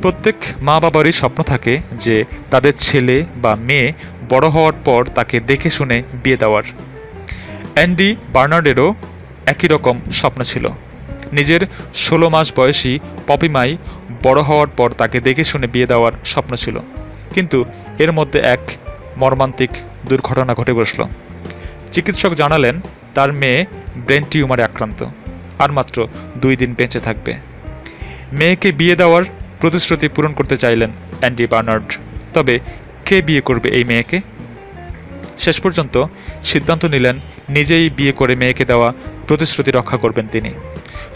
প্রত্যেক মা বাবারই স্বপ্ন থাকে যে তাদের ছেলে বা মেয়ে বড় হওয়ার পর তাকে দেখে শুনে বিয়ে দেওয়ার। অ্যান্ডি বার্নার্ডেরও একই রকম স্বপ্ন ছিল। নিজের 16 মাস বয়সী পপি মাই বড় হওয়ার পর তাকে দেখে শুনে বিয়ে দেওয়ার স্বপ্ন ছিল। কিন্তু এর মধ্যে এক মর্মান্তিক দুর্ঘটনা ঘটে বসল। চিকিৎসক জানালেন তার মেয়ে ব্রেন টিউমারে আক্রান্ত, আর মাত্র 2 দিন বেঁচে থাকবে। মেয়েকে বিয়ে দেওয়ার প্রতিশ্রুতি পূরণ করতে চাইলেন অ্যান্ডি বার্নার্ড। তবে কে বিয়ে করবে এই মেয়েকে? শেষ পর্যন্ত সিদ্ধান্ত নিলেন নিজেই বিয়ে করে মেয়েকে দেওয়া প্রতিশ্রুতি রক্ষা করবেন তিনি।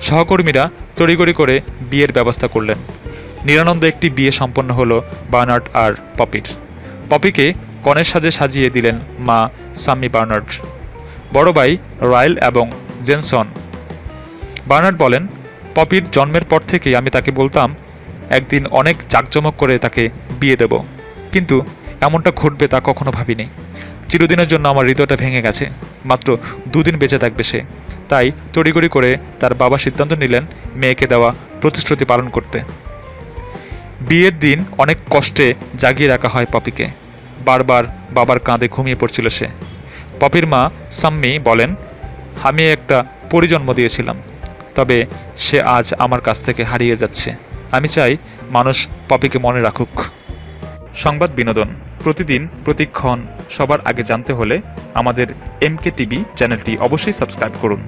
সহকর্মীরা তড়িঘড়ি করে বিয়ের ব্যবস্থা করলেন। নিরানন্দে একটি বিয়ে সম্পন্ন হলো বার্নার্ড আর পপির। পপিকে কনের সাজে সাজিয়ে দিলেন মা সাম্মি বার্নার্ড, বড় ভাই রায়েল এবং জেনসন। বার্নার্ড বলেন, পপির জন্মের পর থেকেই আমি তাকে বলতাম একদিন অনেক জাঁকজমক করে তাকে বিয়ে দেব, কিন্তু এমনটা ঘটবে তা কখনো ভাবিনি। চিরদিনের জন্য আমার হৃদয়টা ভেঙে গেছে। মাত্র 2 দিন বেঁচে থাকবে সে। তাই তড়িঘড়ি করে তার বাবা সিদ্ধান্ত নিলেন মেয়েকে দেওয়া প্রতিশ্রুতি পালন করতে। বিয়ের দিন অনেক কষ্টে জাগিয়ে রাখা হয় পপিকে। বারবার বাবার কাঁধে ঘুমিয়ে পড়ছিল সে। পপির মা সাম্মি বলেন, আমি একটা পরিজন্ম দিয়েছিলাম, তবে সে আজ আমার কাছ থেকে হারিয়ে যাচ্ছে। আমি চাই মানুষ পপিকে মনে রাখুক। সংবাদ বিনোদন প্রতিদিন প্রতিক্ষণ সবার আগে জানতে হলে আমাদের MK টিভি চ্যানেলটি অবশ্যই সাবস্ক্রাইব করুন।